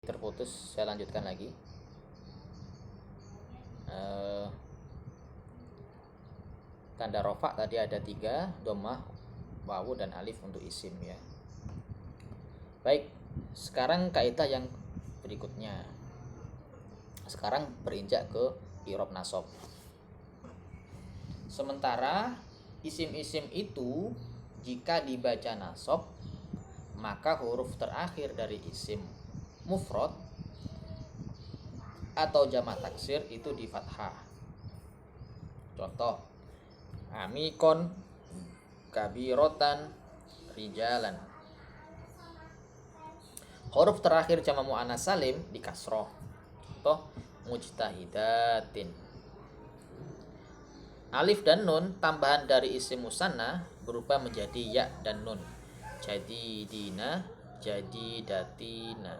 terputus, saya lanjutkan lagi. Tanda rofa tadi ada 3, dhammah, wawu, dan alif untuk isim ya. Baik, sekarang kaidah yang berikutnya. Sekarang berinjak ke i'rab nasab. Sementara isim-isim itu jika dibaca nasab, maka huruf terakhir dari isim mufrad atau jamak taksir itu di fathah. Contoh, amikon, kabirotan, rijalan. Huruf terakhir jamak muannats salim di kasroh. Contoh, mujtahidatin. Alif dan nun tambahan dari isim musanna berubah menjadi ya dan nun. Jadi dina, jadi datina.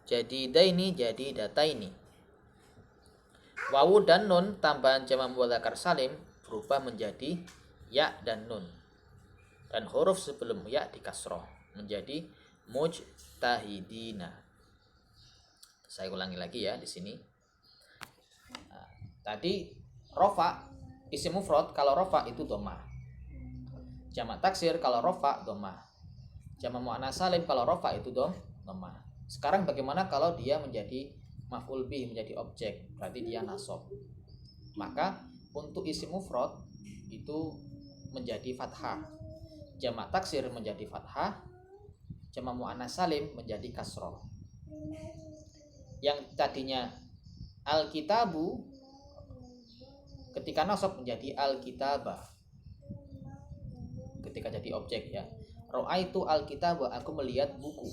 Jadi daini, jadi dataini. Wawu dan nun tambahan jamak mudzakkar salim berubah menjadi ya dan nun. Dan huruf sebelum ya di kasroh menjadi mujtahidina. Saya ulangi lagi ya di sini. Nah, tadi rofa isim mufrad kalau rofa itu dhammah. Jamak taksir kalau rofa dhammah. Jamak muannats salim kalau rofa itu dhammah. Sekarang bagaimana kalau dia menjadi maf'ul bih, menjadi objek, berarti dia nasab. Maka untuk isim mufrad itu menjadi fathah. Jamak taksir menjadi fathah, jamak muannats salim menjadi kasroh. Yang tadinya al-kitabu ketika nasab menjadi al-kitabah. Ketika jadi objek ya. Ra'aitu al-kitabah, aku melihat buku.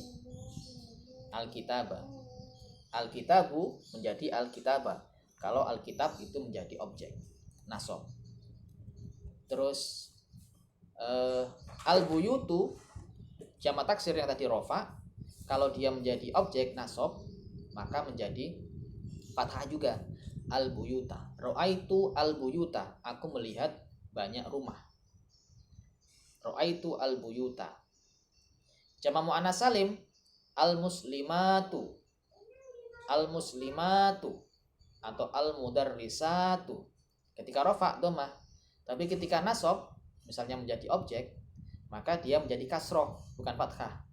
Al-kitabah. Al-kitabu menjadi al-kitabah. Kalau al-kitab itu menjadi objek nasab. Terus al-buyutu jamak taksir yang tadi rofa, kalau dia menjadi objek nasab maka menjadi fathah juga. Al-buyuta. Ra'aitu al-buyuta, aku melihat banyak rumah. Ra'aitu al-buyuta. Jamak muannats salim al-muslimatu. Al-muslimatu atau al-mudarrisatu. Ketika rofa dhammah, tapi ketika nasab misalnya menjadi objek, maka dia menjadi kasroh, bukan fathah.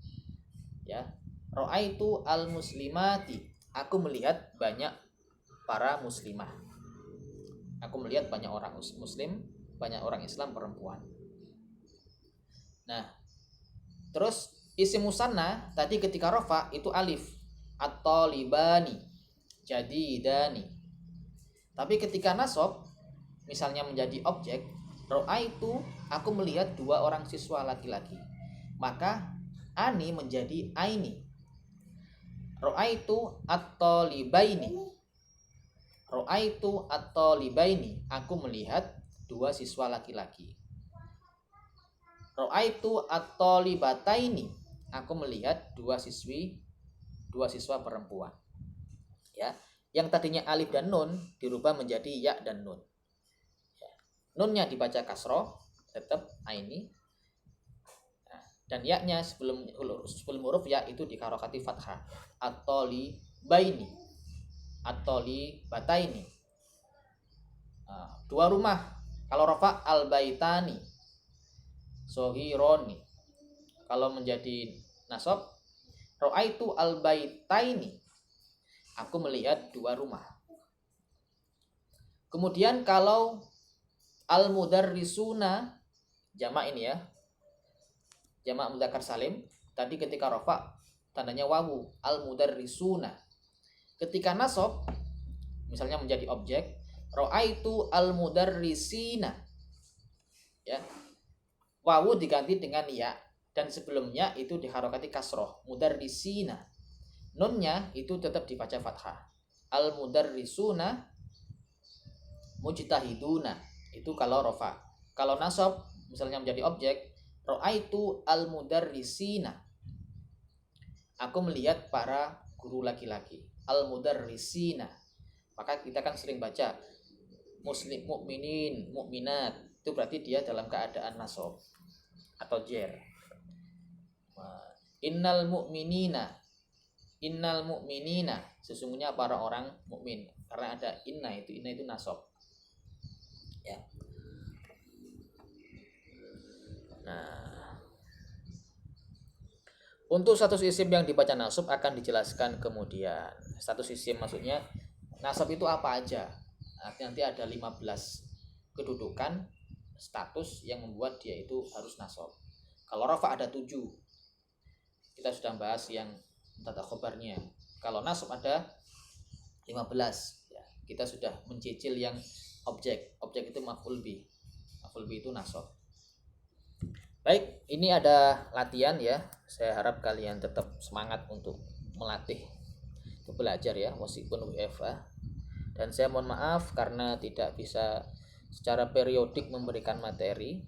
Ya. Ra'aitu al-muslimati, aku melihat banyak para muslimah. Aku melihat banyak orang muslim, banyak orang Islam perempuan. Nah, terus isim musanna tadi ketika rofa itu alif atau libani, jadi dani. Tapi ketika nasab misalnya menjadi objek, ra'aitu, aku melihat 2 orang siswa laki-laki, maka ani menjadi aini. Ra'aitu at-talibaini. Ra'aitu at-talibaini, aku melihat 2 siswa laki-laki. Ra'aitu at-talibataini, aku melihat 2 siswa perempuan. Ya, yang tadinya alif dan nun dirubah menjadi ya dan nun. Ya. Nunnya dibaca kasroh, tetap aini. Nah, dan ya-nya sebelum huruf ya itu diharokati fathah. At-talibaini, at-talibataini. 2 rumah. Kalau rofa al-baitani, sohironi. Kalau menjadi nasab, ra'aitu al-baitaini, aku melihat 2 rumah. Kemudian kalau al-mudarrisuna, jamak ini ya, jamak mudzakkar salim, tadi ketika rafa tandanya wawu, al-mudarrisuna. Ketika nasab misalnya menjadi objek, ra'aitu al-mudarrisina. Ya. Wawu diganti dengan ya, dan sebelumnya itu diharokati kasroh, mudarrisina. Nunnya itu tetap dibaca fathah. Al-mudarrisuna mujtahiduna, itu kalau rofa. Kalau nasab misalnya menjadi objek, ra'aitu al-mudarrisina, aku melihat para guru laki-laki. Al-mudarrisina, maka kita kan sering baca muslim, mukminin, mukminat, itu berarti dia dalam keadaan nasab atau jer. Innal mu'minina, innal mu'minina, sesungguhnya para orang mukmin. Karena ada inna itu nasab. Ya. Nah, untuk status isim yang dibaca nasab akan dijelaskan kemudian. Status isim maksudnya nasab itu apa aja? Nanti ada 15 kedudukan status yang membuat dia itu harus nasab. Kalau rafa ada 7. Kita sudah bahas yang tata khobarnya. Kalau nasab ada 15. Ya, kita sudah mencicil yang objek. Objek itu maf'ul bi. Maf'ul bi itu nasab. Baik, ini ada latihan ya. Saya harap kalian tetap semangat untuk melatih, untuk belajar ya, meskipun WFA. Dan saya mohon maaf karena tidak bisa secara periodik memberikan materi,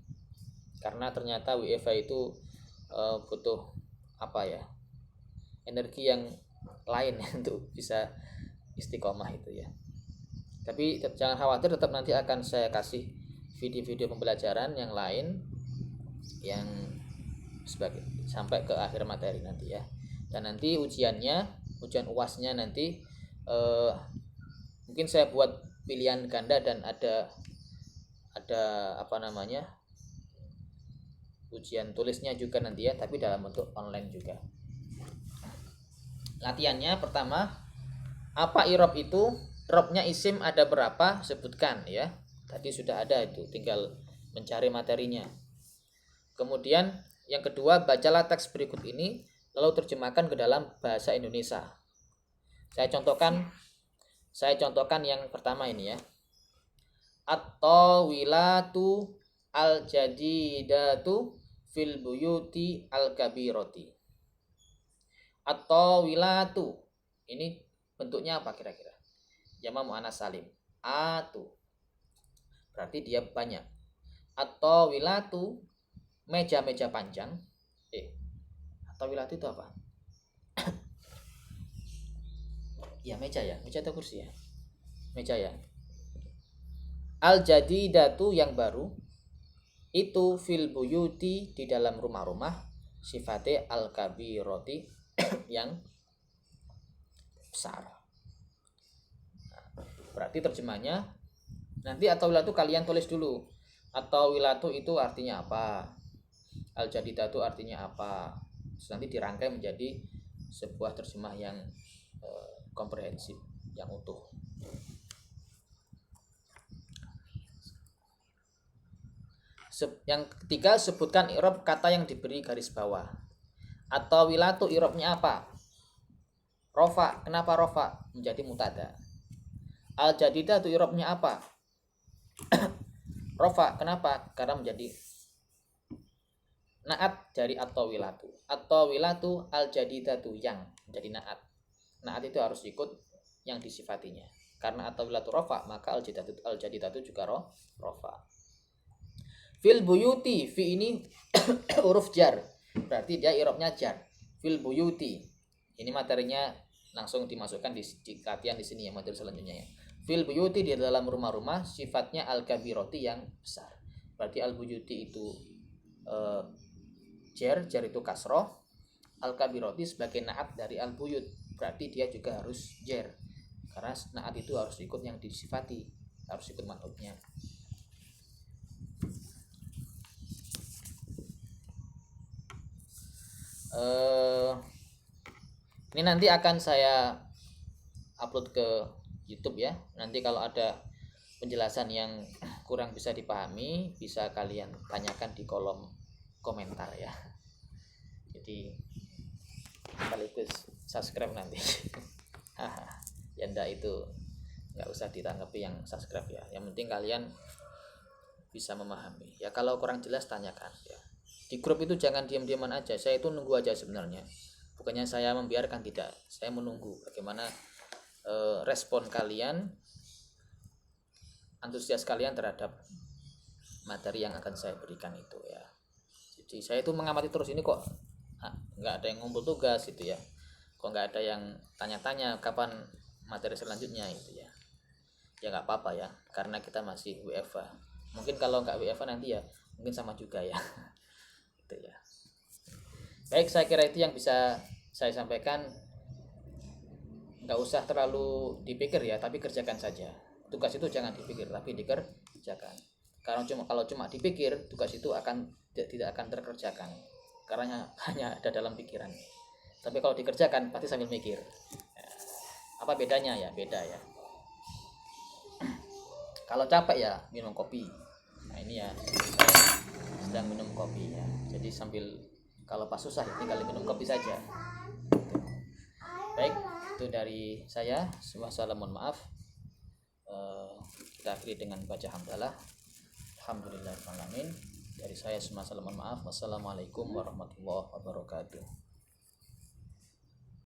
karena ternyata WFA itu butuh energi yang lain untuk bisa istiqomah itu ya. Tapi jangan khawatir, tetap nanti akan saya kasih video-video pembelajaran yang lain yang sebagai sampai ke akhir materi nanti ya. Dan nanti ujian UASnya nanti mungkin saya buat pilihan ganda dan ada ujian tulisnya juga nanti ya, tapi dalam bentuk online juga. Latihannya pertama, apa i'rab itu? I'rabnya isim ada berapa? Sebutkan ya. Tadi sudah ada itu, tinggal mencari materinya. Kemudian yang kedua, bacalah teks berikut ini lalu terjemahkan ke dalam bahasa Indonesia. Saya contohkan yang pertama ini ya. At-tawilatu al-jadidatu fil buyuti al-kabirati. At-tawilatu ini bentuknya apa kira-kira? Jamak muannats salim. Atu. Berarti dia banyak. At-tawilatu meja-meja panjang. At-tawilatu itu apa? Ya meja ya, meja atau kursi ya? Meja ya. Al-jadidatu yang baru, itu fil buyuti di dalam rumah-rumah, sifatnya al-kabirati yang besar. Berarti terjemahnya nanti at-tawilatu kalian tulis dulu. At-tawilatu itu artinya apa? Al-jadidatu artinya apa? Terus nanti dirangkai menjadi sebuah terjemah yang komprehensif, yang utuh. Yang ketiga, sebutkan i'rab kata yang diberi garis bawah. At-tawilatu i'rabnya apa? Rofa. Kenapa rofa? Menjadi mutada. Al-jadidatu i'rabnya apa? Rofa. Kenapa? Karena menjadi naat dari at-tawilatu. At-tawilatu al-jadidatu yang menjadi naat. Naat itu harus ikut yang disifatinya. Karena at-tawilatu rofa, maka al-jadidatu juga rofa. Fil buyuti, fi ini huruf jar, berarti dia i'rabnya jar. Fil buyuti, ini materinya langsung dimasukkan di latihan di sini ya, materi selanjutnya ya. Fil buyuti, di dalam rumah-rumah, sifatnya al-kabirati yang besar. Berarti al-buyuti itu jar itu kasroh. Al-kabirati sebagai naat dari al-buyut, berarti dia juga harus jar, karena naat itu harus ikut yang disifati, harus ikut man'utnya. Ini nanti akan saya upload ke YouTube ya. Nanti kalau ada penjelasan yang kurang bisa dipahami, bisa kalian tanyakan di kolom komentar ya. Jadi sekaligus subscribe nanti. Ya ndak, itu nggak usah ditanggapi yang subscribe ya. Yang penting kalian bisa memahami. Ya kalau kurang jelas tanyakan ya. Di grup itu jangan diam-diaman aja. Saya itu nunggu aja sebenarnya. Bukannya saya membiarkan, tidak. Saya menunggu bagaimana respon kalian, antusias kalian terhadap materi yang akan saya berikan itu ya. Jadi saya itu mengamati terus, ini kok nggak ada yang ngumpul tugas itu ya. Kok nggak ada yang tanya-tanya kapan materi selanjutnya itu ya. Ya nggak apa-apa ya, karena kita masih WFA. Mungkin kalau nggak WFA nanti ya mungkin sama juga ya. Itu ya. Baik, saya kira itu yang bisa saya sampaikan. nggak usah terlalu dipikir ya, tapi kerjakan saja. Tugas itu jangan dipikir tapi dikerjakan. Karena kalau cuma dipikir, tugas itu tidak akan terkerjakan karena hanya ada dalam pikiran. Tapi kalau dikerjakan pasti sambil mikir. Apa bedanya ya? Beda ya. Kalau capek ya minum kopi. Nah ini ya, saya sedang minum kopi ya. Jadi sambil, kalau pas susah ya tinggal minum kopi saja. Baik, itu dari saya. Semua salam, mohon maaf. Kita akhiri dengan baca hamdalah. Alhamdulillahirrahmanirrahim. Dari saya semua salam, mohon maaf. Wassalamualaikum warahmatullahi wabarakatuh.